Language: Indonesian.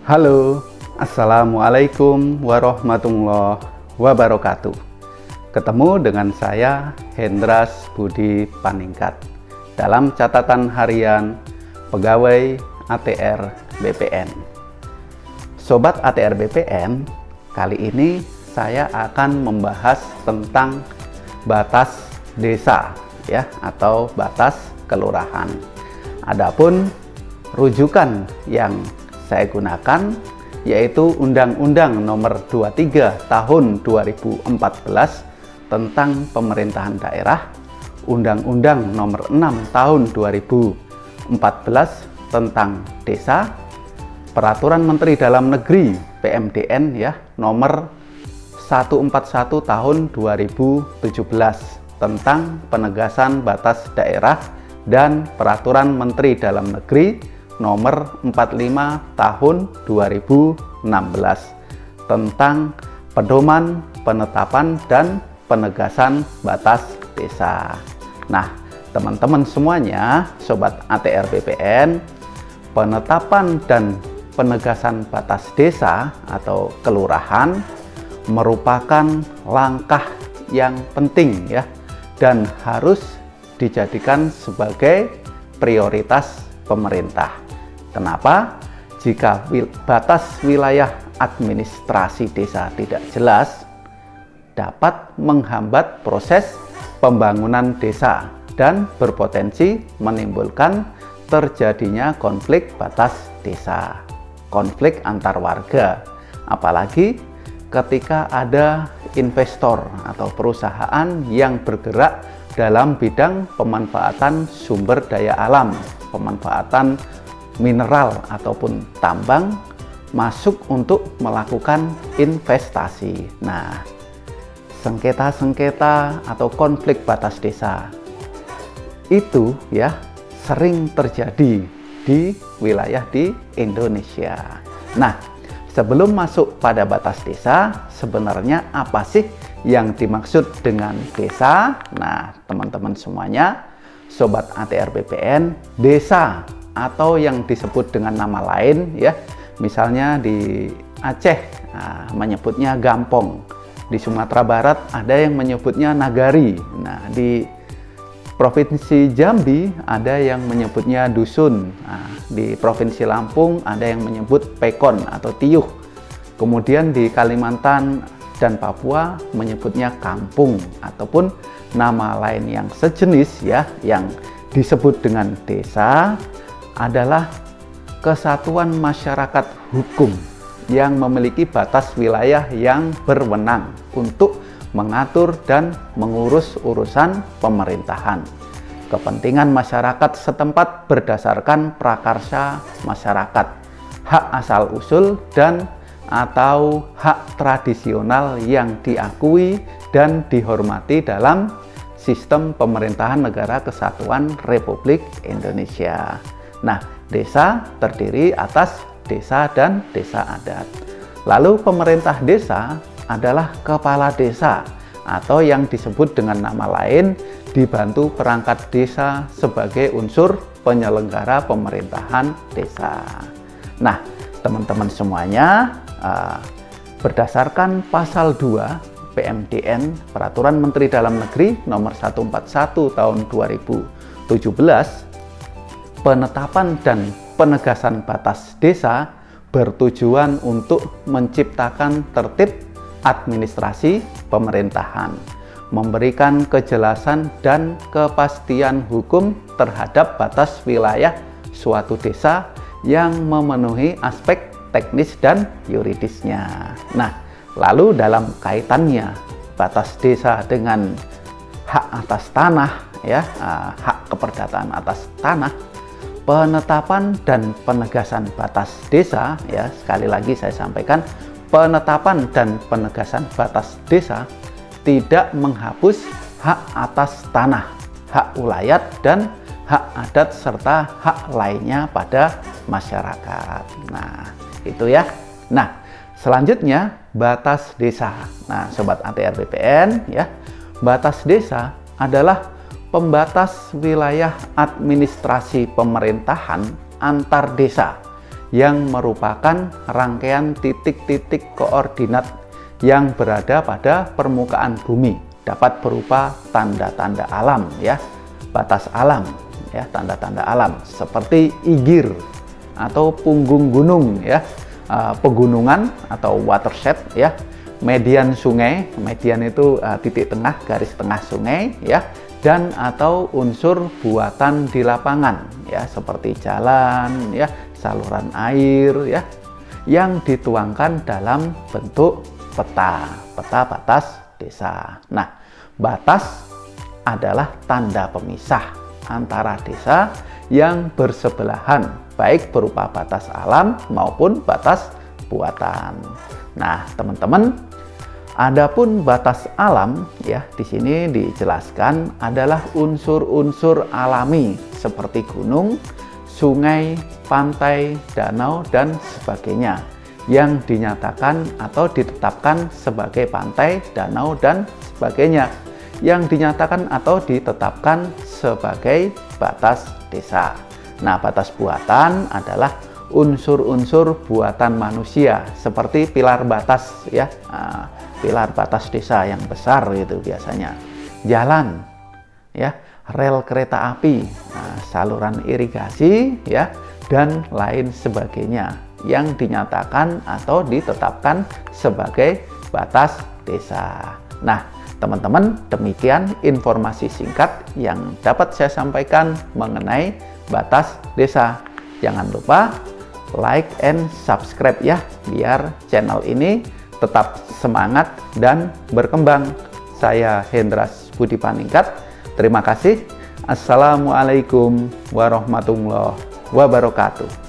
Halo, Assalamualaikum warahmatullahi wabarakatuh. Ketemu dengan saya Hendras Budi Paningkat dalam catatan harian pegawai ATR BPN. Sobat ATR BPN, kali ini saya akan membahas tentang batas desa ya, atau batas kelurahan. Adapun rujukan yang saya gunakan yaitu Undang-Undang Nomor 23 Tahun 2014 tentang Pemerintahan Daerah, Undang-Undang Nomor 6 Tahun 2014 tentang Desa, Peraturan Menteri Dalam Negeri PMDN ya Nomor 141 Tahun 2017 tentang penegasan batas daerah dan Peraturan Menteri Dalam Negeri Nomor 45 Tahun 2016 tentang pedoman penetapan dan penegasan batas desa. Nah, teman-teman semuanya, Sobat ATR BPN, penetapan dan penegasan batas desa atau kelurahan merupakan langkah yang penting ya, dan harus dijadikan sebagai prioritas pemerintah. Kenapa? Jika batas wilayah administrasi desa tidak jelas, dapat menghambat proses pembangunan desa dan berpotensi menimbulkan terjadinya konflik batas desa, konflik antar warga, apalagi ketika ada investor atau perusahaan yang bergerak dalam bidang pemanfaatan sumber daya alam, pemanfaatan mineral ataupun tambang masuk untuk melakukan investasi. Nah, sengketa-sengketa atau konflik batas desa itu ya sering terjadi di wilayah di Indonesia. Nah, sebelum masuk pada batas desa, sebenarnya apa sih yang dimaksud dengan desa? Nah, teman-teman semuanya, Sobat ATR BPN, desa atau yang disebut dengan nama lain ya, misalnya di Aceh menyebutnya gampong, di Sumatera Barat ada yang menyebutnya nagari, nah di Provinsi Jambi ada yang menyebutnya dusun, di Provinsi Lampung ada yang menyebut pekon atau tiuh, kemudian di Kalimantan dan Papua menyebutnya kampung ataupun nama lain yang sejenis ya, yang disebut dengan desa adalah kesatuan masyarakat hukum yang memiliki batas wilayah yang berwenang untuk mengatur dan mengurus urusan pemerintahan. Kepentingan masyarakat setempat berdasarkan prakarsa masyarakat, hak asal-usul dan atau hak tradisional yang diakui dan dihormati dalam sistem pemerintahan Negara Kesatuan Republik Indonesia. Nah, desa terdiri atas desa dan desa adat. Lalu pemerintah desa adalah kepala desa atau yang disebut dengan nama lain dibantu perangkat desa sebagai unsur penyelenggara pemerintahan desa. Nah, teman-teman semuanya, berdasarkan pasal 2 PMDN Peraturan Menteri Dalam Negeri Nomor 141 Tahun 2017, penetapan dan penegasan batas desa bertujuan untuk menciptakan tertib administrasi pemerintahan, memberikan kejelasan dan kepastian hukum terhadap batas wilayah suatu desa yang memenuhi aspek teknis dan yuridisnya. Nah, lalu dalam kaitannya batas desa dengan hak atas tanah ya, hak keperdataan atas tanah, penetapan dan penegasan batas desa ya, sekali lagi saya sampaikan, penetapan dan penegasan batas desa tidak menghapus hak atas tanah, hak ulayat dan hak adat serta hak lainnya pada masyarakat. Nah, itu ya. Nah, selanjutnya batas desa. Nah, Sobat ATR BPN ya, batas desa adalah pembatas wilayah administrasi pemerintahan antar desa yang merupakan rangkaian titik-titik koordinat yang berada pada permukaan bumi, dapat berupa tanda-tanda alam ya, batas alam ya, tanda-tanda alam seperti igir atau punggung gunung ya, pegunungan atau watershed ya, median sungai, median itu titik tengah, garis tengah sungai ya, dan atau unsur buatan di lapangan ya, seperti jalan ya, saluran air ya, yang dituangkan dalam bentuk peta batas desa. Nah, batas adalah tanda pemisah antara desa yang bersebelahan, baik berupa batas alam maupun batas buatan. Nah, teman-teman, adapun batas alam ya, di sini dijelaskan adalah unsur-unsur alami seperti gunung, sungai, pantai, danau, dan sebagainya yang dinyatakan atau ditetapkan sebagai pantai, danau, dan sebagainya yang dinyatakan atau ditetapkan sebagai batas desa. Nah, batas buatan adalah unsur-unsur buatan manusia seperti pilar batas ya, pilar batas desa yang besar itu biasanya, jalan ya, rel kereta api, saluran irigasi ya, dan lain sebagainya yang dinyatakan atau ditetapkan sebagai batas desa. Nah, teman-teman, demikian informasi singkat yang dapat saya sampaikan mengenai batas desa. Jangan lupa like and subscribe ya, biar channel ini tetap semangat dan berkembang. Saya Hendras Budi Paningkat. Terima kasih. Assalamualaikum warahmatullahi wabarakatuh.